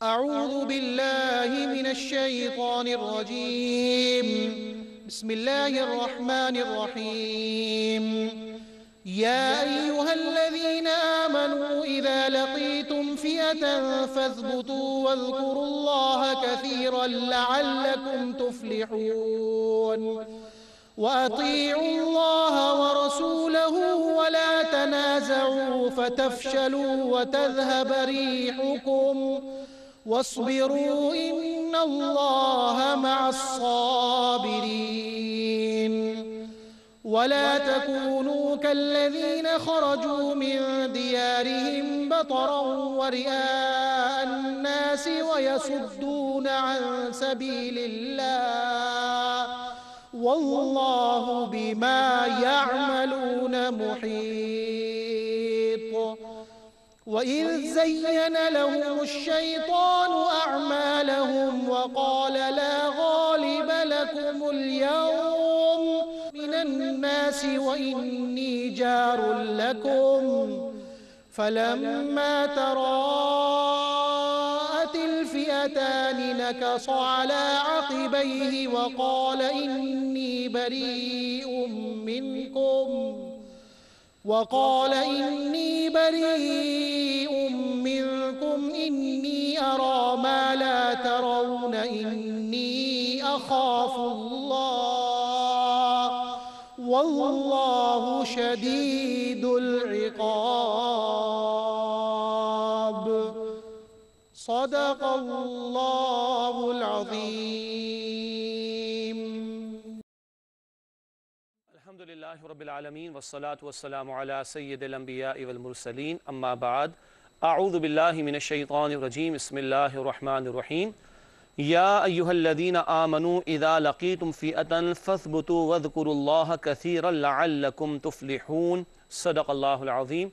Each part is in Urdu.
أعوذ بالله من الشيطان الرجيم. بسم الله الرحمن الرحيم. يا أيها الذين آمنوا إذا لقيتم فئة فاثبتوا واذكروا الله كثيرا لعلكم تفلحون. وأطيعوا الله ورسوله ولا تنازعوا فتفشلوا وتذهب ريحكم واصبروا إن الله مع الصابرين. ولا تكونوا كالذين خرجوا من ديارهم بطرا ورئاء الناس ويصدون عن سبيل الله والله بما يعملون محيط. وإذ زين لهم الشيطان أعمالهم وقال لا غالب لكم اليوم من الناس وإني جار لكم فلما تراءت الفئتان نكص على عقبيه وقال إني بريء منكم إني أرى ما لا ترون إني أخاف الله والله شديد العقاب. صدق الله العظيم. الحمد للہ رب العالمین والصلاة والسلام علی سید الانبیاء والمرسلین اما بعد اعوذ باللہ من الشیطان الرجیم بسم اللہ الرحمن الرحیم. یا ایہا الذین آمنوا اذا لقیتم فئۃ فاثبتوا واذکروا اللہ کثیرا لعلکم تفلحون. صدق اللہ العظیم.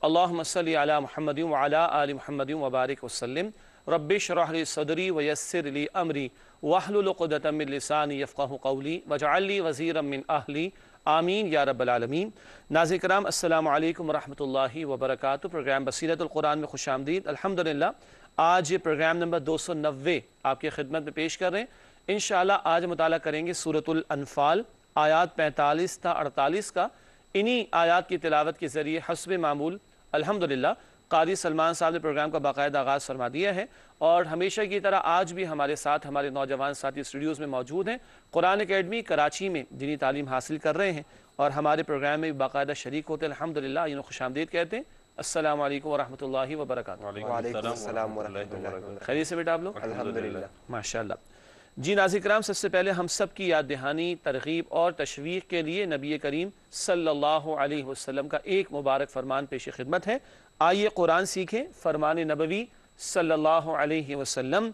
اللہم صلی علی محمد وعلی آل محمد وبارک وسلم. رب اشرح لی صدری ویسر لی امری واحلل عقدۃ من لسانی یفقہوا قولی واجعل لی وزیرا من اہلی آمین یا رب العالمین. ناظرین کرام السلام علیکم ورحمۃ اللہ وبرکاتہ. پروگرام بصیرت القرآن میں خوش آمدید. الحمدللہ آج یہ پروگرام نمبر 290 آپ کی خدمت میں پیش کر رہے ہیں. انشاءاللہ آج مطالعہ کریں گے سورۃ الانفال آیات 45 تا 48 کا. انہی آیات کی تلاوت کے ذریعے حسب معمول الحمدللہ قاری سلمان صاحب نے پروگرام کا باقاعدہ آغاز فرما دیا ہے اور ہمیشہ کی طرح آج بھی ہمارے ساتھ ہمارے نوجوان ساتھی اسٹوڈیوز میں موجود ہیں. قرآن اکیڈمی کراچی میں دینی تعلیم حاصل کر رہے ہیں اور ہمارے پروگرام میں بھی باقاعدہ شریک ہوتے ہیں. الحمدللہ انہوں خوش آمدید کہتے ہیں. السلام علیکم ورحمۃ اللہ وبرکاتہ. وعلیکم السلام ورحمۃ اللہ. خیریت سے بیٹا آپ لوگ؟ الحمدللہ ماشاءاللہ. جی ناظرین کرام سب سے پہلے ہم سب کی یاد دہانی ترغیب اور تشویق کے لیے نبی کریم صلی اللہ علیہ وسلم کا ایک مبارک فرمان پیش خدمت ہے. آئیے قرآن سیکھیں. فرمان نبوی صلی اللہ علیہ وسلم.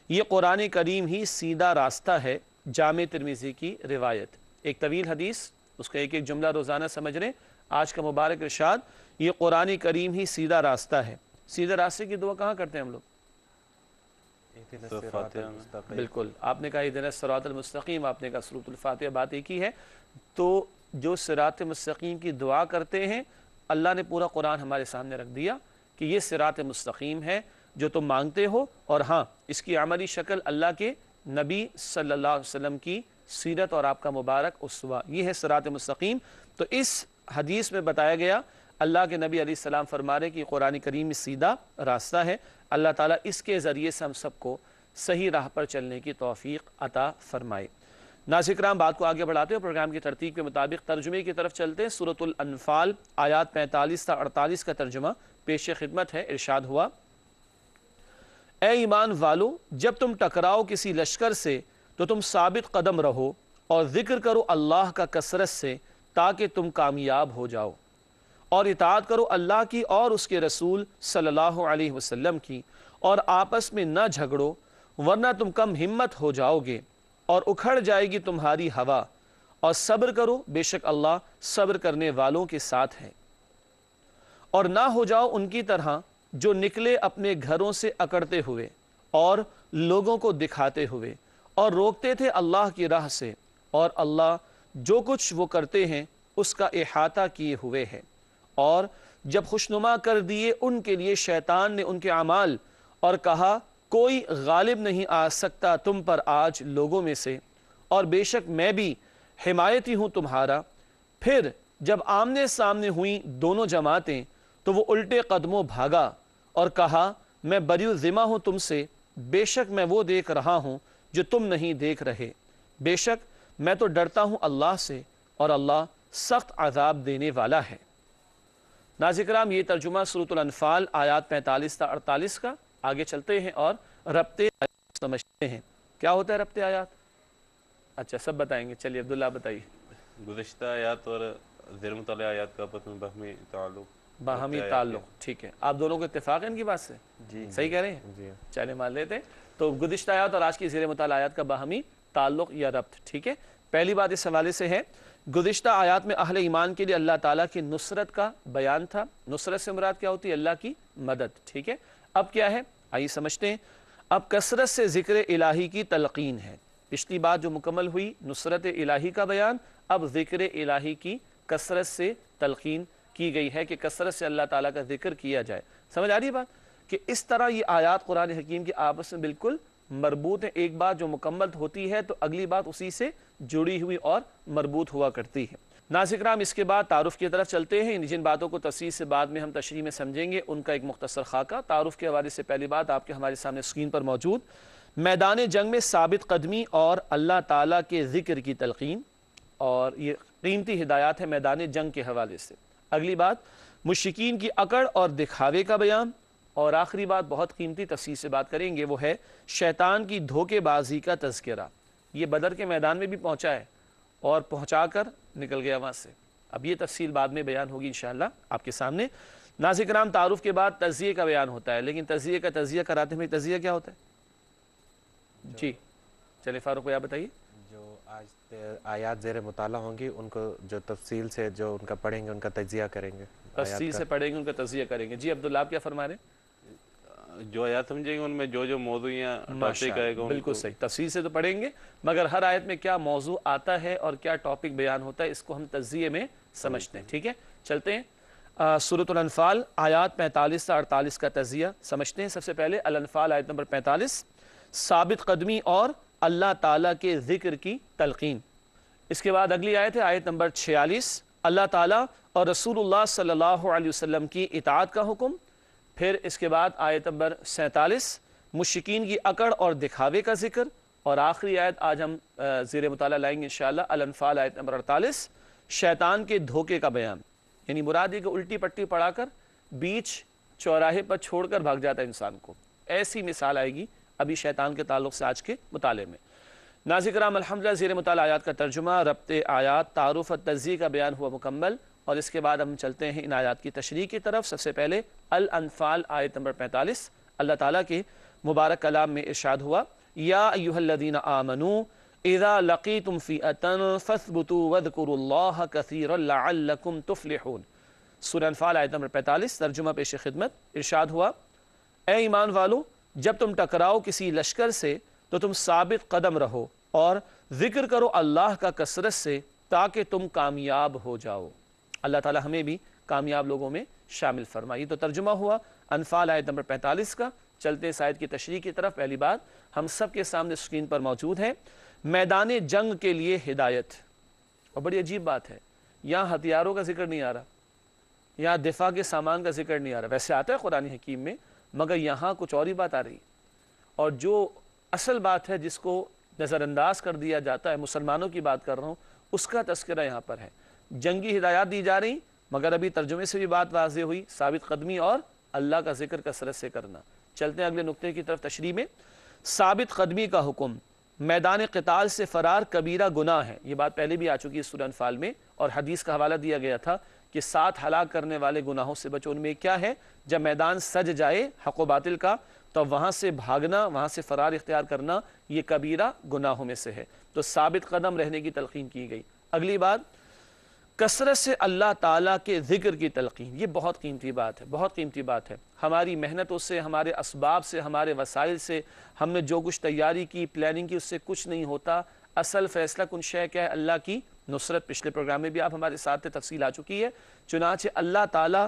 یہ قرآن کریم ہی سیدھا راستہ ہے. جامع ترمذی کی روایت. ایک طویل حدیث اس کا ایک ایک جملہ روزانہ سمجھ رہے ہیں. آج کا مبارک ارشاد یہ قرآن کریم ہی سیدھا راستہ ہے. سیدھے راستے کی دعا کہاں کرتے ہیں ہم لوگ؟ بالکل آپ نے کہا اہدنا الصراط المستقیم, آپ نے کہا سورۃ الفاتحہ. بات ایک ہی ہے. تو جو صراط مستقیم کی دعا کرتے ہیں اللہ نے پورا قرآن ہمارے سامنے رکھ دیا کہ یہ صراط مستقیم ہے جو تم مانگتے ہو. اور ہاں اس کی عملی شکل اللہ کے نبی صلی اللہ علیہ وسلم کی سیرت اور آپ کا مبارک اسوہ, یہ ہے صراط مستقیم. تو اس حدیث میں بتایا گیا اللہ کے نبی علیہ السلام فرما رہے کہ یہ قرآن کریم سیدھا راستہ ہے. اللہ تعالیٰ اس کے ذریعے سے ہم سب کو صحیح راہ پر چلنے کی توفیق عطا فرمائے. ناظرین کرام بات کو آگے بڑھاتے ہیں. پروگرام کی ترتیب کے مطابق ترجمے کی طرف چلتے ہیں. سورۃ الانفال آیات 45 تا 48 کا ترجمہ پیش خدمت ہے. ارشاد ہوا اے ایمان والو جب تم ٹکراؤ کسی لشکر سے تو تم ثابت قدم رہو اور ذکر کرو اللہ کا کثرت سے تاکہ تم کامیاب ہو جاؤ, اور اطاعت کرو اللہ کی اور اس کے رسول صلی اللہ علیہ وسلم کی, اور آپس میں نہ جھگڑو ورنہ تم کم ہمت ہو جاؤ گے اور اکھڑ جائے گی تمہاری ہوا, اور صبر کرو بے شک اللہ صبر کرنے والوں کے ساتھ ہے. اور نہ ہو جاؤ ان کی طرح جو نکلے اپنے گھروں سے اکڑتے ہوئے اور لوگوں کو دکھاتے ہوئے اور روکتے تھے اللہ کی راہ سے, اور اللہ جو کچھ وہ کرتے ہیں اس کا احاطہ کیے ہوئے ہے. اور جب خوشنما کر دیے ان کے لیے شیطان نے ان کے اعمال اور کہا کوئی غالب نہیں آ سکتا تم پر آج لوگوں میں سے، اور بے شک میں بھی حمایتی ہوں تمہارا۔ پھر جب آمنے سامنے ہوئیں دونوں جماعتیں تو وہ الٹے قدموں بھاگا اور کہا میں بری ذمہ ہوں تم سے، بے شک میں وہ دیکھ رہا ہوں جو تم نہیں دیکھ رہے، بے شک میں تو ڈرتا ہوں اللہ سے اور اللہ سخت عذاب دینے والا ہے۔ ناظرین کرام، یہ ترجمہ سورۃ الانفال آیات 45 تا 48 کا۔ آگے چلتے ہیں اور ربط آیات سمجھتے ہیں۔ کیا ہوتا ہے ربط آیات؟ اچھا سب بتائیں گے، چلیے عبداللہ بتائیے۔ گزشتہ آیات اور زیر مطالعہ آیات کا آپس میں باہمی تعلق، باہمی تعلق، ٹھیک ہے۔ آپ دونوں کو اتفاق ہے ان کی بات سے؟ جی صحیح کہہ رہے ہیں؟ جی چلے مان لیتے ہیں۔ تو گزشتہ آیات اور آج کی زیر مطالعہ آیات کا باہمی تعلق یا ربط، ٹھیک ہے۔ پہلی بات اس حوالے سے ہے، گزشتہ آیات میں اہل ایمان کے لیے اللہ تعالیٰ کی نصرت کا بیان تھا۔ نصرت سے مراد کیا ہوتی ہے؟ اللہ کی مدد، ٹھیک ہے۔ اب کیا ہے؟ آئیے سمجھتے ہیں۔ اب کثرت سے ذکر الہی کی تلقین ہے۔ پچھلی بات جو مکمل ہوئی نصرت الہی کا بیان، اب ذکر الہی کی کثرت سے تلقین کی گئی ہے کہ کثرت سے اللہ تعالیٰ کا ذکر کیا جائے۔ سمجھ آ رہی ہے بات؟ کہ اس طرح یہ آیات قرآن حکیم کی آپس میں بالکل مربوط ہیں۔ ایک بات جو مکمل ہوتی ہے تو اگلی بات اسی سے جڑی ہوئی اور مربوط ہوا کرتی ہے۔ ناظرین کرام، اس کے بعد تعارف کی طرف چلتے ہیں۔ جن باتوں کو تفصیل سے بعد میں ہم تشریح میں سمجھیں گے ان کا ایک مختصر خاکہ۔ تعارف کے حوالے سے پہلی بات آپ کے ہمارے سامنے اسکرین پر موجود، میدان جنگ میں ثابت قدمی اور اللہ تعالیٰ کے ذکر کی تلقین، اور یہ قیمتی ہدایات ہے میدان جنگ کے حوالے سے۔ اگلی بات مشرکین کی اکڑ اور دکھاوے کا بیان، اور آخری بات بہت قیمتی تفصیل سے بات کریں گے، وہ ہے شیطان کی دھوکے بازی کا تذکرہ۔ یہ بدر کے میدان میں بھی پہنچا ہے اور پہنچا کر نکل گیا وہاں سے۔ اب یہ تفصیل بعد میں بیان ہوگی انشاءاللہ آپ کے سامنے۔ ناظرین کرام، تعارف کے بعد تجزیے کا بیان ہوتا ہے، لیکن تجزیے کا تجزیہ کراتے ہیں، تجزیہ کیا ہوتا ہے؟ جی چلے فاروق بھائی آپ بتائیے۔ جو آج آیات زیر مطالعہ ہوں گی ان کو جو تفصیل سے جو ان کا پڑھیں گے ان کا تجزیہ کریں گے، تفصیل سے پڑھیں گے، ان کا تجزیہ کریں گے۔ جی عبداللہ آپ کیا فرما رہے ہیں؟ جو آیات سمجھیں گے ان میں جو جو موضوع یا ٹاپک آئے گا بالکل صحیح، تفصیل سے تو پڑھیں گے، مگر ہر آیت میں کیا موضوع آتا ہے اور کیا ٹاپک بیان ہوتا ہے اس کو ہم تجزیے میں سمجھتے ہیں، ٹھیک ہے۔ چلتے ہیں سورۃ الانفال آیات 45 سے 48 کا تجزیہ سمجھتے ہیں۔ سب سے پہلے الانفال آیت نمبر 45، ثابت قدمی اور اللہ تعالیٰ کے ذکر کی تلقین۔ اس کے بعد اگلی آیت ہے آیت نمبر 46، اللہ تعالیٰ اور رسول اللہ صلی اللہ علیہ وسلم کی اطاعت کا حکم۔ پھر اس کے بعد آیت نمبر 47، مشرکین کی اکڑ اور دکھاوے کا ذکر، اور آخری آیت آج ہم زیر مطالعہ لائیں گے انشاءاللہ الانفال آیت نمبر 48، شیطان کے دھوکے کا بیان۔ یعنی مراد یہ کہ الٹی پٹی پڑھا کر بیچ چوراہے پر چھوڑ کر بھاگ جاتا ہے انسان کو، ایسی مثال آئے گی ابھی شیطان کے تعلق سے آج کے مطالعے میں۔ ناظرین کرام، الحمدللہ زیر مطالعہ آیات کا ترجمہ، ربط آیات، تعارف اور تجزیے کا بیان ہوا مکمل، اور اس کے بعد ہم چلتے ہیں ان آیات کی تشریح کی طرف۔ سب سے پہلے الانفال آیت نمبر 45، اللہ تعالیٰ کے مبارک کلام میں ارشاد ہوا، یا ایھا الذین آمنوا اذا لقیتم فئۃ فاثبتوا واذکروا اللہ کثیرا لعلکم تفلحون۔ سورہ انفال آیت نمبر 45، ترجمہ پیش خدمت، ارشاد ہوا، اے ایمان والو، جب تم ٹکراؤ کسی لشکر سے تو تم ثابت قدم رہو اور ذکر کرو اللہ کا کثرت سے تاکہ تم کامیاب ہو جاؤ۔ اللہ تعالی ہمیں بھی کامیاب لوگوں میں شامل فرمائے۔ یہ تو ترجمہ ہوا انفال آیت نمبر 45 کا۔ چلتے اس آیت کی تشریح کی طرف۔ پہلی بات ہم سب کے سامنے اسکرین پر موجود ہے، میدان جنگ کے لیے ہدایت۔ اور بڑی عجیب بات ہے، یہاں ہتھیاروں کا ذکر نہیں آ رہا، یہاں دفاع کے سامان کا ذکر نہیں آ رہا، ویسے آتا ہے قرآن حکیم میں، مگر یہاں کچھ اور ہی بات آ رہی۔ اور جو اصل بات ہے جس کو نظر انداز کر دیا جاتا ہے، مسلمانوں کی بات کر رہا ہوں، اس کا تذکرہ یہاں پر ہے۔ جنگی ہدایات دی جا رہی، مگر ابھی ترجمے سے بھی بات واضح ہوئی، ثابت قدمی اور اللہ کا ذکر کثرت سے کرنا۔ چلتے ہیں اگلے نقطے کی طرف تشریح میں۔ ثابت قدمی کا حکم، میدان قتال سے فرار کبیرہ گناہ ہے، یہ بات پہلے بھی آ چکی ہے سورہ انفال میں، اور حدیث کا حوالہ دیا گیا تھا کہ 7 ہلاک کرنے والے گناہوں سے بچو۔ ان میں کیا ہے؟ جب میدان سج جائے حق و باطل کا تو وہاں سے بھاگنا، وہاں سے فرار اختیار کرنا، یہ کبیرہ گناہوں میں سے ہے۔ تو ثابت قدم رہنے کی تلقین کی گئی۔ اگلی بات، کثرت سے اللہ تعالیٰ کے ذکر کی تلقین۔ یہ بہت قیمتی بات ہے، بہت قیمتی بات ہے۔ ہماری محنتوں سے، ہمارے اسباب سے، ہمارے وسائل سے، ہم نے جو کچھ تیاری کی، پلاننگ کی، اس سے کچھ نہیں ہوتا۔ اصل فیصلہ کن شے کیا ہے؟ اللہ کی نصرت۔ پچھلے پروگرام میں بھی آپ ہمارے ساتھ تفصیل آ چکی ہے۔ چنانچہ اللہ تعالیٰ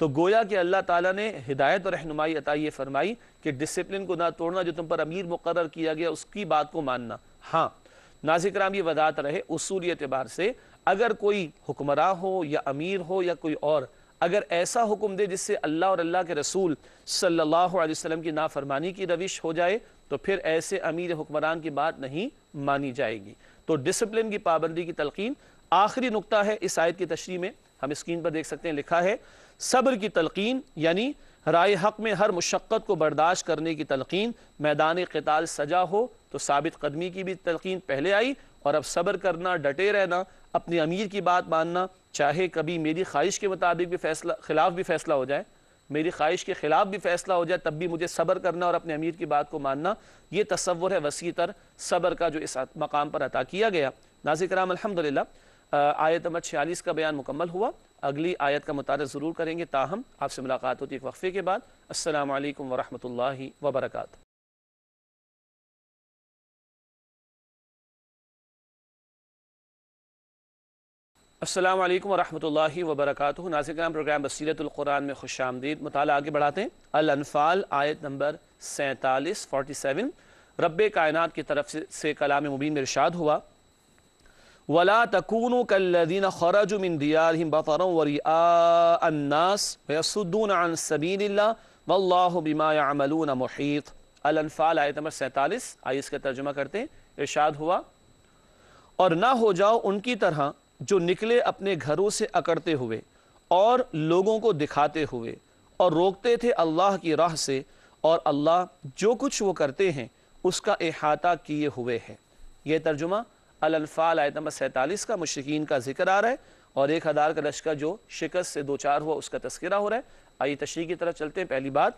تو گویا کہ اللہ تعالیٰ نے ہدایت اور رہنمائی عطا یہ فرمائی کہ ڈسپلن کو نہ توڑنا، جو تم پر امیر مقرر کیا گیا اس کی بات کو ماننا۔ ہاں ناظرین کرام، یہ وضاحت رہے اصولی اعتبار سے، اگر کوئی حکمراں ہو یا امیر ہو یا کوئی اور اگر ایسا حکم دے جس سے اللہ اور اللہ کے رسول صلی اللہ علیہ وسلم کی نافرمانی کی روش ہو جائے تو پھر ایسے امیر حکمران کی بات نہیں مانی جائے گی۔ تو ڈسپلن کی پابندی کی تلقین آخری نقطہ ہے اس آیت کی تشریح میں، ہم اسکرین پر دیکھ سکتے ہیں، لکھا ہے صبر کی تلقین، یعنی رائے حق میں ہر مشقت کو برداشت کرنے کی تلقین۔ میدان قتال سجا ہو تو ثابت قدمی کی بھی تلقین پہلے آئی، اور اب صبر کرنا، ڈٹے رہنا، اپنے امیر کی بات ماننا، چاہے کبھی میری خواہش کے مطابق بھی خلاف بھی فیصلہ ہو جائے، میری خواہش کے خلاف بھی فیصلہ ہو جائے، تب بھی مجھے صبر کرنا اور اپنے امیر کی بات کو ماننا، یہ تصور ہے وسیع تر صبر کا جو اس مقام پر عطا کیا گیا۔ ناظرین کرام، الحمدللہ آیت نمبر 46 کا بیان مکمل ہوا، اگلی آیت کا مطالعہ ضرور کریں گے، تاہم آپ سے ملاقات ہوتی ہے ایک وقفے کے بعد۔ السلام علیکم ورحمۃ اللہ وبرکاتہ۔ السلام علیکم ورحمۃ اللہ وبرکاتہ۔ ناظرین کرام، پروگرام بصیرت القرآن میں خوش آمدید۔ مطالعہ آگے بڑھاتے ہیں۔ الانفال آیت نمبر 47 رب کائنات کی طرف سے کلام مبین میں ارشاد ہوا، وَلَا تَكُونُوا كَالَّذِينَ خَرَجُوا مِن دِيَارِهِمْ بَطَرًا وَرِئَاءَ النَّاسِ وَيَصُدُّونَ عَن سَبِيلِ اللَّهِ وَاللَّهُ بِمَا يَعْمَلُونَ مُحِيطٌ۔ الانفال آیت نمبر 47، آئیے اس کا ترجمہ کرتے ہیں۔ ارشاد ہوا، اور نہ ہو جاؤ ان کی طرح جو نکلے اپنے گھروں سے اکڑتے ہوئے اور لوگوں کو دکھاتے ہوئے اور روکتے تھے اللہ کی راہ سے، اور اللہ جو کچھ وہ کرتے ہیں اس کا احاطہ کیے ہوئے ہے۔ یہ ترجمہ الانفال آیت نمبر 47 کا مشرکین کا ذکر آ رہا ہے، اور 1000 کا لشکر جو شکست سے دوچار ہوا اس کا تذکرہ ہو رہا ہے۔ آئیے تشریح کی طرف چلتے ہیں۔ پہلی بات،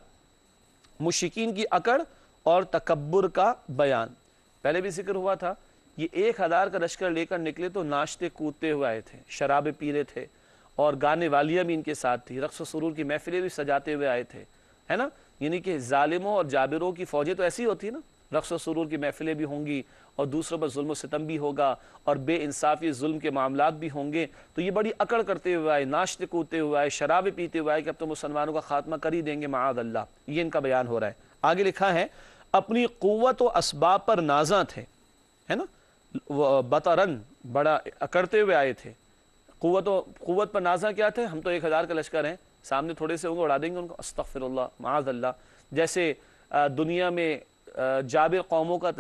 مشرکین کی اکڑ اور تکبر کا بیان۔ پہلے بھی ذکر ہوا تھا، یہ 1000 کا لشکر لے کر نکلے تو ناشتے کودتے ہوئے آئے تھے، شرابیں پی رہے تھے، اور گانے والیاں بھی ان کے ساتھ تھی، رقص و سرور کی محفلیں بھی سجاتے ہوئے آئے تھے، ہے نا۔ یعنی کہ ظالموں اور جابروں کی فوجیں تو ایسی ہوتی ہیں نا، رقص و سرور کی محفلیں بھی ہوں گی، اور دوسروں پر ظلم و ستم بھی ہوگا، اور بے انصافی ظلم کے معاملات بھی ہوں گے، تو یہ بڑی اکڑ کرتے ہوئے آئے، ناشتے کودتے ہوئے آئے، شرابیں پیتے ہوئے آئے کہ اب تو مسلمانوں کا خاتمہ کر ہی دیں گے معاذ اللہ۔ یہ ان کا بیان ہو رہا ہے۔ آگے لکھا ہے، اپنی قوت و اسباب پر نازاں تھے، ہے نا، بطرن بڑا اکڑتے ہوئے آئے تھے۔ قوت پر نازاں کیا تھے؟ ہم تو 1000 کا لشکر ہیں، سامنے تھوڑے سے ہوں گے اڑا دیں گے ان کو، استغفر اللہ معاذ اللہ۔ جیسے دنیا میں جابر قوموں کا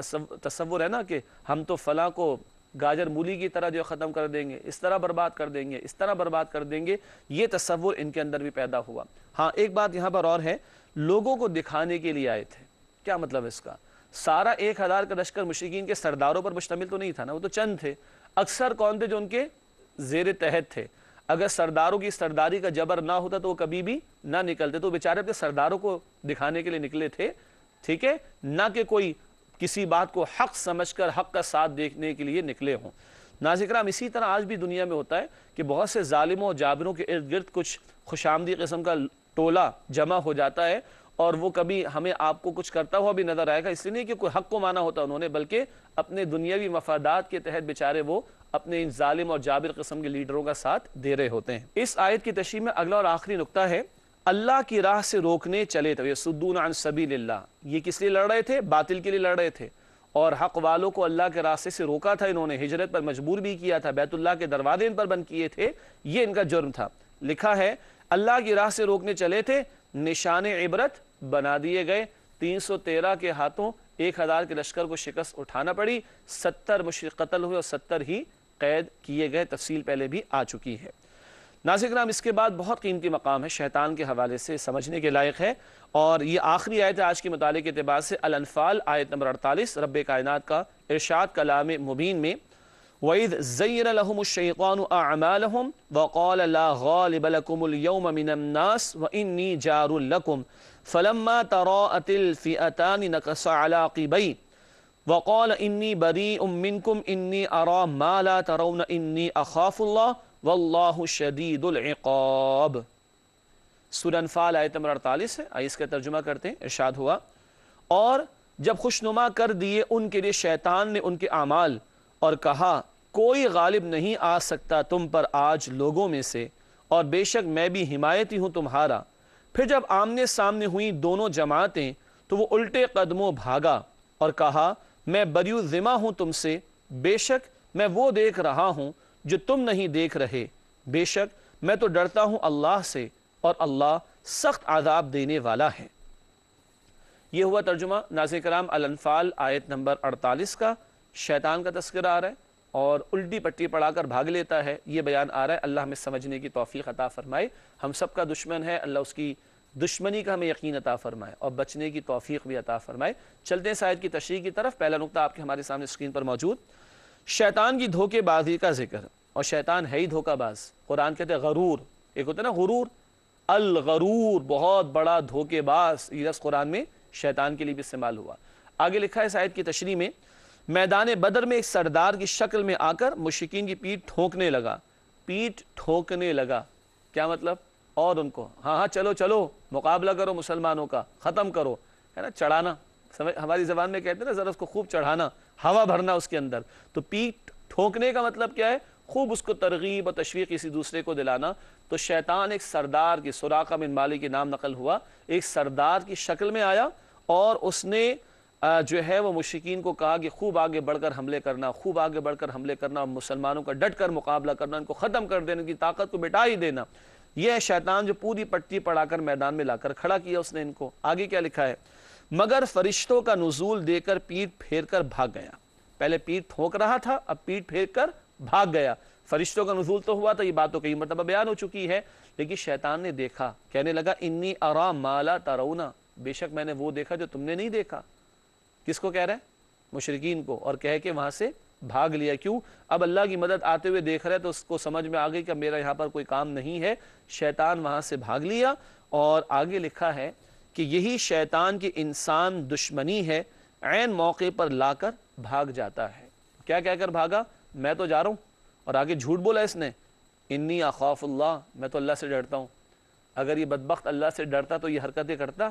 تصور ہے نا کہ ہم تو فلاں کو گاجر مولی کی طرح جو ختم کر دیں گے، اس طرح برباد کر دیں گے، اس طرح برباد کر دیں گے، یہ تصور ان کے اندر بھی پیدا ہوا۔ ہاں ایک بات یہاں پر اور ہے، لوگوں کو دکھانے کے لیے آئے تھے۔ کیا مطلب ہے اس کا؟ سارا 1000 کا لشکر مشرکین کے سرداروں پر مشتمل تو نہیں تھا نا، وہ تو چند تھے۔ اکثر کون تھے؟ جو ان کے زیر تحت تھے۔ اگر سرداروں کی سرداری کا جبر نہ ہوتا تو وہ کبھی بھی نہ نکلتے، تو بیچارے اپنے سرداروں کو دکھانے کے لیے نکلے تھے، ٹھیک ہے، نہ کہ کوئی کسی بات کو حق سمجھ کر حق کا ساتھ دیکھنے کے لیے نکلے ہوں۔ ناظرین کرام، اسی طرح آج بھی دنیا میں ہوتا ہے کہ بہت سے ظالموں اور جابروں کے ارد گرد کچھ خوشامدی قسم کا ٹولہ جمع ہو جاتا ہے، اور وہ کبھی ہمیں آپ کو کچھ کرتا ہوا بھی نظر آئے گا، اس لیے نہیں کہ کوئی حق کو مانا ہوتا انہوں نے، بلکہ اپنے دنیاوی مفادات کے تحت بیچارے وہ اپنے ان ظالم اور جابر قسم کے لیڈروں کا ساتھ دے رہے ہوتے ہیں۔ اس آیت کی تشریح میں اگلا اور آخری نقطہ ہے، اللہ کی راہ سے روکنے چلے تھے، یصدون عن سبیل اللہ۔ یہ کس لیے لڑ رہے تھے؟ باطل کے لیے لڑ رہے تھے، اور حق والوں کو اللہ کے راستے سے روکا تھا انہوں نے، ہجرت پر مجبور بھی کیا تھا، بیت اللہ کے دروازے ان پر بند کیے تھے، یہ ان کا جرم تھا۔ لکھا ہے، اللہ کی راہ سے روکنے چلے تھے، نشان عبرت بنا دیے گئے، 313 کے ہاتھوں 1000 کے لشکر کو شکست اٹھانا پڑی، 70 مشرک قتل ہوئے اور 70 ہی قید کیے گئے، تفصیل پہلے بھی آ چکی ہے۔ ناظرین کرام، اس کے بعد بہت قیمتی مقام ہے، شیطان کے حوالے سے سمجھنے کے لائق ہے، اور یہ آخری آیت ہے آج کے مطالعے کے اعتبار سے، الانفال آیت نمبر 48، رب کائنات کا ارشاد کلام مبین میں، وَإِذْ زَيَّنَ لَهُمُ الشَّيْطَانُ أَعْمَالَهُمْ وَقَالَ لَا غَالِبَ لَكُمُ الْيَوْمَ مِنَ النَّاسِ وَإِنِّي جَارٌ لَكُمْ فَلَمَّا تَرَاءَتِ الْفِئَتَانِ نَكَصَ عَلَى عَقِبَيْهِ وَقَالَ إِنِّي بَرِيءٌ مِّنكُمْ إِنِّي أَرَىٰ مَا لَا تَرَوْنَ إِنِّي أَخَافُ اللَّهَ وَاللَّهُ شَدِيدُ الْعِقَابِ۔ سورہ انفال آیت نمبر 48 ہے، آئیے اس کا ترجمہ کرتے ہیں۔ ارشاد ہوا، اور جب خوشنما کر دیے ان کے لیے شیطان نے ان کے اعمال، اور کہا کوئی غالب نہیں آ سکتا تم پر آج لوگوں میں سے، اور بے شک میں بھی حمایتی ہوں تمہارا۔ پھر جب آمنے سامنے ہوئیں دونوں جماعتیں تو وہ الٹے قدموں بھاگا اور کہا میں بریء ذمہ ہوں تم سے، بے شک میں وہ دیکھ رہا ہوں جو تم نہیں دیکھ رہے، بے شک میں تو ڈرتا ہوں اللہ سے اور اللہ سخت عذاب دینے والا ہے۔ یہ ہوا ترجمہ۔ ناظرین کرام، الانفال آیت نمبر 48 کا شیطان کا تذکرہ آ رہا ہے اور الٹی پٹی پڑھا کر بھاگ لیتا ہے، یہ بیان آ رہا ہے۔ اللہ ہمیں سمجھنے کی توفیق عطا فرمائے۔ ہم سب کا دشمن ہے، اللہ اس کی دشمنی کا ہمیں یقین عطا فرمائے اور بچنے کی توفیق بھی عطا فرمائے۔ چلتے ہیں اس آیت کی تشریح کی طرف۔ پہلا نقطہ آپ کے ہمارے سامنے اسکرین پر موجود، شیطان کی دھوکے بازی کا ذکر، اور شیطان ہے ہی دھوکہ باز۔ قرآن کہتے ہیں غرور، ایک ہوتا ہے نا غرور، الغرور بہت بڑا دھوکے باز، یہ لفظ قرآن میں شیطان کے لیے بھی استعمال ہوا۔ آگے لکھا ہے اس آیت کی تشریح میں، میدان بدر میں ایک سردار کی شکل میں آ کر مشرکین کی پیٹھ ٹھونکنے لگا۔ پیٹھ ٹھونکنے لگا کیا مطلب؟ اور ان کو ہاں چلو چلو مقابلہ کرو مسلمانوں کا، ختم کرو، ہے نا، چڑھانا، ہماری زبان میں کہتے ہیں نا ذرا اس کو خوب چڑھانا، ہوا بھرنا اس کے اندر۔ تو پیٹھ ٹھونکنے کا مطلب کیا ہے؟ خوب اس کو ترغیب اور تشویق کسی دوسرے کو دلانا۔ تو شیطان ایک سردار کی، سراقہ بن مالک کے نام نقل ہوا، ایک سردار کی شکل میں آیا اور اس نے جو ہے وہ مشرکین کو کہا کہ خوب آگے بڑھ کر حملے کرنا، خوب آگے بڑھ کر حملے کرنا، اور مسلمانوں کا ڈٹ کر مقابلہ کرنا، ان کو ختم کر دینا، ان کی طاقت کو مٹا ہی دینا۔ یہ ہے شیطان جو پوری پٹی پڑا کر میدان میں لا کر کھڑا کیا اس نے ان کو۔ آگے کیا لکھا ہے؟ مگر فرشتوں کا نزول دے کر پیٹھ پھیر کر بھاگ گیا۔ پہلے پیٹھ ٹھونک رہا تھا، اب پیٹھ پھیر کر بھاگ گیا۔ فرشتوں کا نزول تو ہوا تھا، یہ بات تو کئی مرتبہ بیان ہو چکی ہے، لیکن شیطان نے دیکھا، کہنے لگا انی ارا ما لا ترون، بے شک میں نے وہ دیکھا جو تم نے نہیں دیکھا۔ کس کو کہہ رہا ہے؟ مشرکین کو، اور کہہ کے وہاں سے بھاگ لیا۔ کیوں؟ اب اللہ کی مدد آتے ہوئے دیکھ رہے تو اس کو سمجھ میں آ گئی کہ میرا یہاں پر کوئی کام نہیں ہے، شیطان وہاں سے بھاگ لیا۔ اور آگے لکھا ہے کہ یہی شیطان کی انسان دشمنی ہے، عین موقع پر لا کر بھاگ جاتا ہے۔ کیا کہہ کر بھاگا؟ میں تو جا رہا ہوں، اور آگے جھوٹ بولا اس نے، انی اخاف اللہ، میں تو اللہ سے ڈرتا ہوں۔ اگر یہ بدبخت اللہ سے ڈرتا تو یہ حرکتیں کرتا،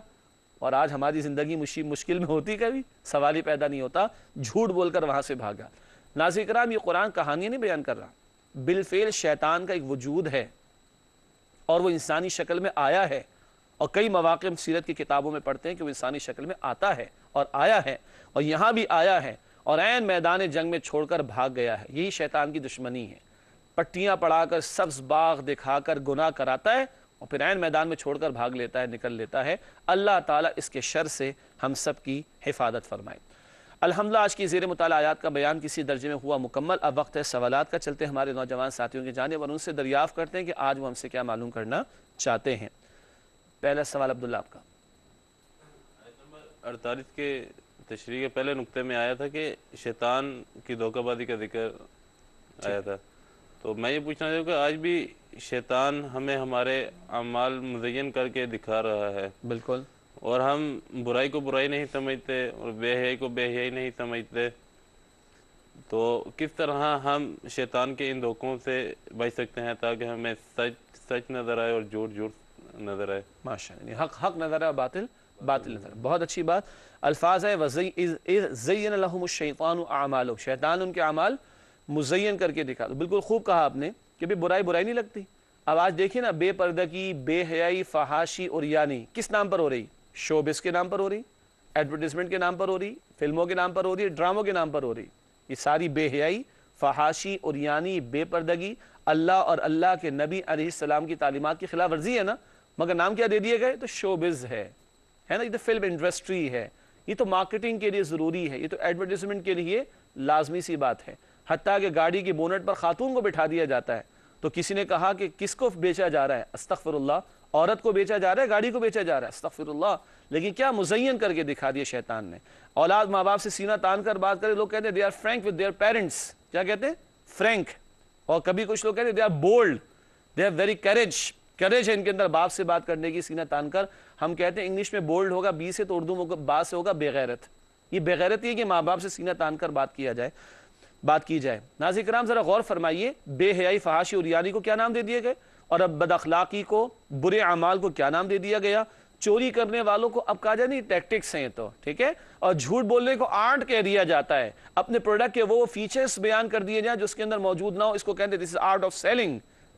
اور آج ہماری زندگی مشکل میں ہوتی کبھی؟ سوال ہی پیدا نہیں ہوتا۔ جھوٹ بول کر وہاں سے بھاگا۔ ناظرین کرام، یہ قرآن کہانی نہیں بیان کر رہا، بالفعل شیطان کا ایک وجود ہے اور وہ انسانی شکل میں آیا ہے، اور کئی مواقع سیرت کی کتابوں میں پڑھتے ہیں کہ وہ انسانی شکل میں آتا ہے اور آیا ہے، اور یہاں بھی آیا ہے، اور عین میدان جنگ میں چھوڑ کر بھاگ گیا ہے۔ یہی شیطان کی دشمنی ہے، پٹیاں پڑھا کر، سبز باغ دکھا کر گناہ کراتا ہے، اور پھر عین میدان میں چھوڑ کر بھاگ لیتا ہے، نکل لیتا ہے۔ اللہ تعالیٰ اس کے شر سے ہم سب کی حفاظت فرمائے۔ الحمدللہ آج کی زیر مطالعہ آیات کا بیان کسی درجے میں ہوا مکمل۔ اب وقت ہے سوالات کا۔ چلتے ہیں ہمارے نوجوان ساتھیوں کی جانب اور ان سے دریافت کرتے ہیں کہ آج وہ ہم سے کیا معلوم کرنا چاہتے ہیں۔ پہلا سوال عبداللہ آپ کا۔ آیت نمبر 48 کے تشریح کے پہلے نقطے میں آیا تھا کہ شیطان کی دھوکہ بازی کا ذکر آیا تھا، تو میں یہ پوچھنا چاہوں کہ آج بھی شیطان ہمیں ہمارے اعمال مزین کر کے دکھا رہا ہے، بالکل، اور ہم برائی کو برائی نہیں سمجھتے اور بے حیائی کو بے حیائی نہیں سمجھتے، تو کس طرح ہم شیطان کے ان دھوکوں سے بچ سکتے ہیں تاکہ ہمیں سچ سچ نظر آئے اور جھوٹ جھوٹ نظر آئے؟ ماشاءاللہ، حق حق نظر آئے، باطل باطل نظر آئے۔ بہت اچھی بات۔ الفاظ ہے زین لہم الشیطان اعمالہم، شیطان ان کے اعمال مزین کر کے دکھا دو۔ بالکل خوب کہا آپ نے کہ بھی برائی برائی نہیں لگتی۔ اب آج دیکھیں نا، بے پردگی، بے حیائی، فحاشی اور یعنی کس نام پر ہو رہی؟ شوبز کے نام پر ہو رہی، ایڈورٹیزمنٹ کے نام پر ہو رہی، فلموں کے نام پر ہو رہی، ڈراموں کے نام پر ہو رہی۔ یہ ساری بے حیائی، فحاشی اور یعنی بے پردگی اللہ اور اللہ کے نبی علیہ السلام کی تعلیمات کی خلاف ورزی ہے نا، مگر نام کیا دے دیے گئے؟ تو شوبز ہے نا، یہ تو فلم انڈسٹری ہے، یہ تو مارکیٹنگ کے لیے ضروری ہے، یہ تو ایڈورٹیزمنٹ کے لیے لازمی سی بات ہے۔ حتیٰ کہ گاڑی کی بونٹ پر خاتون کو بٹھا دیا جاتا ہے، تو کسی نے کہا کہ کس کو بیچا جا رہا ہے؟ استغفر اللہ، عورت کو بیچا جا رہا ہے، گاڑی کو بیچا جا رہا ہے، استغفر اللہ۔ لیکن کیا مزین کر کے دکھا دیا شیطان نے۔ اولاد ماں باپ سے سینہ تان کر بات کرے، لوگ کہتے ہیں they are frank with their parents، کیا کہتے ہیں؟ فرینک۔ اور کبھی کچھ لوگ کہتے ہیں they are bold، they have very courage ہے ان کے اندر بات سے بات کرنے کی، سینہ تان کر۔ ہم کہتے ہیں انگلش میں بولڈ ہوگا بی سے، تو اردو میں بات سے ہوگا بے غیرت۔ یہ بے غیرتی ہے کہ ماں باپ سے سینہ تان کر بات کی جائے۔ ناظرین کرام ذرا غور فرمائیے، بے حیائی، فحاشی اور یعنی کو کیا نام دے دیے گئے، اور اب بد اخلاقی کو، برے اعمال کو کیا نام دے دیا گیا؟ چوری کرنے والوں کو اب کہا جائے نہیں ٹیکٹکس ہیں تو ٹھیک ہے، اور جھوٹ بولنے کو آرٹ کہہ دیا جاتا ہے۔ اپنے پروڈکٹ کے وہ فیچرز بیان کر دیے جائیں جو اس کے اندر موجود نہ ہو، اس کو کہتے ہیں دس از آرٹ آف سیلنگ،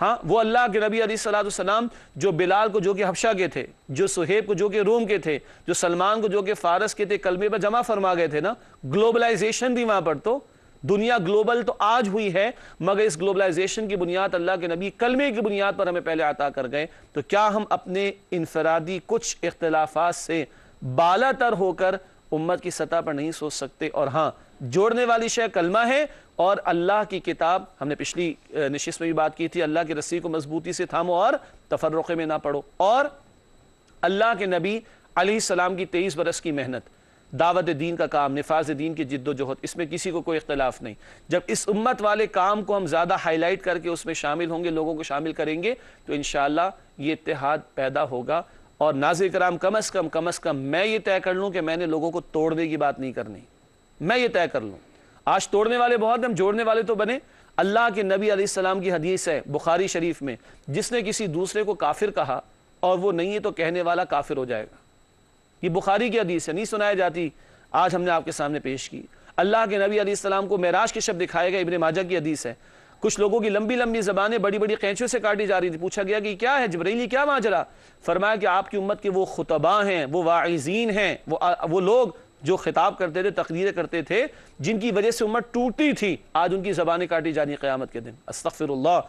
ہاں وہ اللہ کے نبی علیہ السلام جو بلال کو جو کہ حبشہ کے تھے، جو سہیب کو جو کہ روم کے تھے، جو سلمان کو جو کہ فارس کے تھے، کلمے پر جمع فرما گئے تھے نا. گلوبلائزیشن تھی وہاں پر، تو دنیا گلوبل تو آج ہوئی ہے، مگر اس گلوبلائزیشن کی بنیاد اللہ کے نبی کلمے کی بنیاد پر ہمیں پہلے عطا کر گئے. تو کیا ہم اپنے انفرادی کچھ اختلافات سے بالا تر ہو کر امت کی سطح پر نہیں سوچ سکتے؟ اور ہاں، جوڑنے والی شے کلمہ ہے اور اللہ کی کتاب. ہم نے پچھلی نشست میں بھی بات کی تھی، اللہ کی رسی کو مضبوطی سے تھامو اور تفرقے میں نہ پڑو. اور اللہ کے نبی علیہ السلام کی 23 برس کی محنت، دعوت دین کا کام، نفاذ دین کی جد و جہد، اس میں کسی کو کوئی اختلاف نہیں. جب اس امت والے کام کو ہم زیادہ ہائی لائٹ کر کے اس میں شامل ہوں گے، لوگوں کو شامل کریں گے، تو انشاءاللہ یہ اتحاد پیدا ہوگا. اور ناظرین کرام، کم از کم میں یہ طے کر لوں کہ میں نے لوگوں کو توڑنے کی بات نہیں کرنی. میں یہ طے کر لوں. آج توڑنے والے بہت ہیں، ہم جوڑنے والے تو بنے. اللہ کے نبی علیہ السلام کی حدیث ہے بخاری شریف میں، جس نے کسی دوسرے کو کافر کہا اور وہ نہیں ہے تو کہنے والا کافر ہو جائے گا. یہ بخاری کی حدیث ہے، نہیں سنائی جاتی، آج ہم نے آپ کے سامنے پیش کی. اللہ کے نبی علیہ السلام کو معراج کے شب دکھائے گئے، ابن ماجہ کی حدیث ہے. کچھ لوگوں کی لمبی لمبی زبانیں بڑی بڑی قینچوں سے کاٹی جا رہی تھی. پوچھا گیا کہ کیا ہے جبرائیل، کیا ماجرا؟ فرمایا کہ آپ کی امت کے وہ خطباء ہیں، وہ واعظین ہیں، وہ لوگ جو خطاب کرتے تھے، تقریریں کرتے تھے، جن کی وجہ سے امت ٹوٹتی تھی، آج ان کی زبانیں کاٹی جانی قیامت کے دن. استغفراللہ.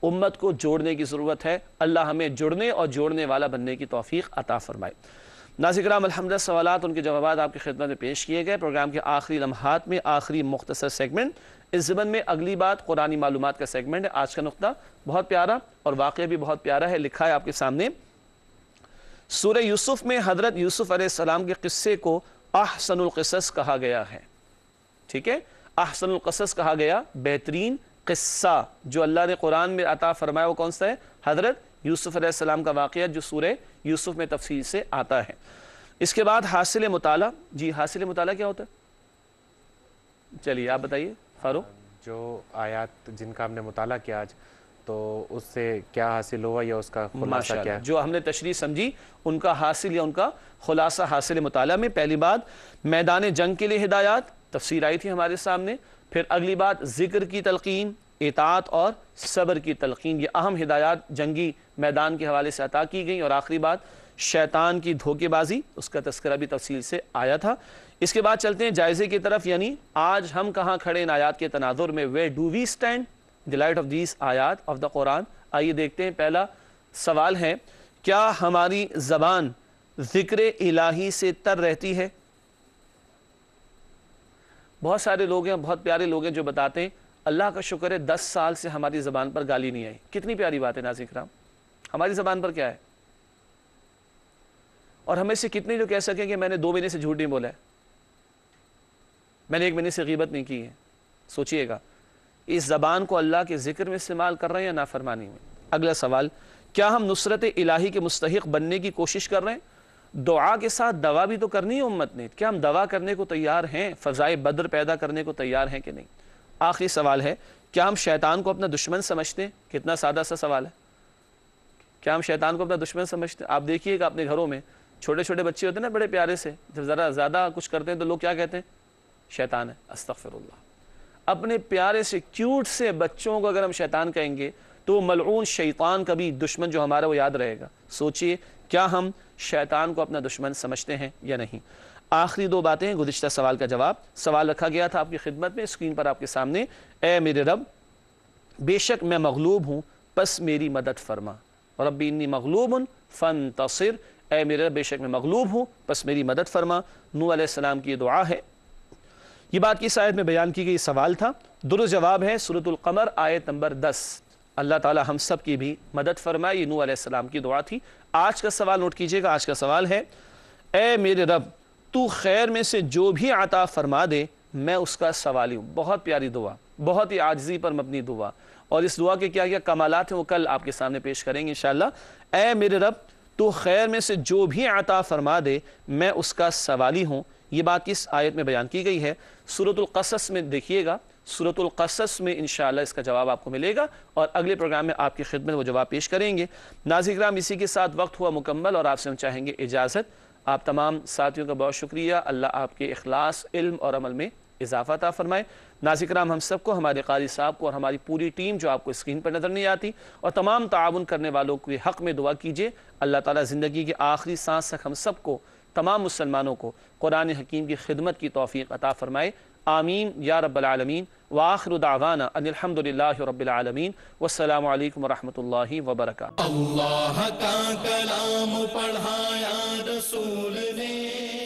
امت کو جوڑنے کی ضرورت ہے. اللہ ہمیں جڑنے اور جوڑنے والا بننے کی توفیق عطا فرمائے. ناظرین کرام، الحمدللہ سوالات ان کے جوابات آپ کی خدمت میں پیش کیے گئے. پروگرام کے آخری لمحات میں آخری مختصر سیگمنٹ، اس ضمن میں اگلی بات قرآنی معلومات کا سیگمنٹ ہے. آج کا نقطہ بہت پیارا اور واقعہ بھی بہت پیارا ہے. لکھا ہے آپ کے سامنے، سورہ یوسف میں حضرت یوسف علیہ السلام کے قصے کو احسن القصص کہا گیا ہے. ٹھیک ہے، احسن القصص کہا گیا. بہترین قصہ جو اللہ نے قرآن میں عطا فرمایا وہ کون سا ہے؟ حضرت یوسف علیہ السلام کا واقعہ جو سورہ یوسف میں تفصیل سے آتا ہے. اس کے بعد حاصل مطالعہ. جی، حاصل مطالعہ کیا ہوتا ہے؟ چلیے آپ بتائیے فاروق. جو آیات جن کا ہم نے مطالعہ کیا آج، تو اس سے کیا حاصل ہوا یا اس کا خلاصہ کیا ہے؟ جو ہم نے تشریح سمجھی ان کا حاصل یا ان کا خلاصہ حاصل مطالعہ میں. پہلی بات میدان جنگ کے لیے ہدایات، تفسیر آئی تھی ہمارے سامنے. پھر اگلی بات ذکر کی تلقین، اطاعت اور صبر کی تلقین، یہ اہم ہدایات جنگی میدان کے حوالے سے عطا کی گئیں. اور آخری بات شیطان کی دھوکے بازی، اس کا تذکرہ بھی تفصیل سے آیا تھا. اس کے بعد چلتے ہیں جائزے کی طرف، یعنی آج ہم کہاں کھڑے ان آیات کے تناظر میں. where do we stand in the light of these آیات of the قرآن. آئیے دیکھتے ہیں. پہلا سوال ہے، کیا ہماری زبان ذکر الہی سے تر رہتی ہے؟ بہت سارے لوگ ہیں، بہت پیارے لوگ ہیں جو بتاتے ہیں اللہ کا شکر ہے 10 سال سے ہماری زبان پر گالی نہیں آئی. کتنی پیاری بات ہے ناظرین کرام. ہماری زبان پر کیا ہے؟ اور ہمیں سے کتنے جو کہہ سکیں کہ میں نے 2 مہینے سے جھوٹ نہیں بولا ہے، میں نے 1 مہینے سے غیبت نہیں کی ہے. سوچئے گا اس زبان کو اللہ کے ذکر میں استعمال کر رہے ہیں یا نافرمانی میں. اگلا سوال، کیا ہم نصرت الہی کے مستحق بننے کی کوشش کر رہے ہیں؟ دعا کے ساتھ دوا بھی تو کرنی ہے امت نے. کیا ہم دوا کرنے کو تیار ہیں؟ فضائے بدر پیدا کرنے کو تیار ہیں کہ نہیں؟ آخری سوال ہے، کیا ہم شیطان کو اپنا دشمن سمجھتے ہیں؟ کتنا سادہ سا سوال ہے. کیا ہم شیطان کو اپنا دشمن سمجھتے ہیں؟ آپ دیکھیے گا اپنے گھروں میں چھوٹے چھوٹے بچے ہوتے ہیں نا بڑے پیارے سے، جب ذرا زیادہ کچھ کرتے ہیں تو لوگ کیا کہتے ہیں؟ شیطان ہے. استغفراللہ. اپنے پیارے سے کیوٹ سے بچوں کو اگر ہم شیطان کہیں گے تو ملعون شیطان کا بھی دشمن جو ہمارا وہ یاد رہے گا. سوچئے کیا ہم شیطان کو اپنا دشمن سمجھتے ہیں یا نہیں؟ آخری 2 باتیں گزشتہ سوال کا جواب. سوال رکھا گیا تھا آپ کی خدمت میں اسکرین پر آپ کے سامنے، اے میرے رب بے شک میں مغلوب ہوں پس میری مدد فرما. ربی انی مغلوب فانتصر. اے میرے رب بے شک میں مغلوب ہوں پس میری مدد فرما. نوح علیہ السلام کی دعا ہے. یہ بات کی آیت میں بیان کی گئی سوال تھا. درست جواب ہے سورۃ القمر آیت نمبر 10. اللہ تعالی ہم سب کی بھی مدد فرمائے. یہ نوح علیہ السلام کی دعا تھی. آج کا سوال نوٹ کیجئے گا. آج کا سوال ہے، اے میرے رب تو خیر میں سے جو بھی عطا فرما دے میں اس کا سوالی ہوں. بہت پیاری دعا، بہت ہی عاجزی پر مبنی دعا. اور اس دعا کے کیا کیا کمالات ہیں وہ کل آپ کے سامنے پیش کریں گے انشاءاللہ. اے میرے رب تو خیر میں سے جو بھی عطا فرما دے میں اس کا سوالی ہوں. یہ بات کس آیت میں بیان کی گئی ہے؟ سورۃ القصص میں دیکھیے گا. سورۃ القصص میں انشاءاللہ اس کا جواب آپ کو ملے گا اور اگلے پروگرام میں آپ کی خدمت وہ جواب پیش کریں گے. ناظرین کرام اسی کے ساتھ وقت ہوا مکمل اور آپ سے ہم چاہیں گے اجازت. آپ تمام ساتھیوں کا بہت شکریہ. اللہ آپ کے اخلاص، علم اور عمل میں اضافہ عطا فرمائے۔ ناظرین کرام، ہم سب کو، ہمارے قاری صاحب کو اور ہماری پوری ٹیم جو آپ کو اسکرین پر نظر نہیں آتی اور تمام تعاون کرنے والوں کے حق میں دعا کیجئے، اللہ تعالیٰ زندگی کے آخری سانس تک ہم سب کو، تمام مسلمانوں کو قرآن حکیم کی خدمت کی توفیق عطا فرمائے، آمین یا رب العالمین۔ وآخر دعوانا ان الحمدللہ رب العالمین، والسلام علیکم ورحمۃ اللہ وبرکاتہ۔ اللہ کا کلام پڑھایا رسول نے،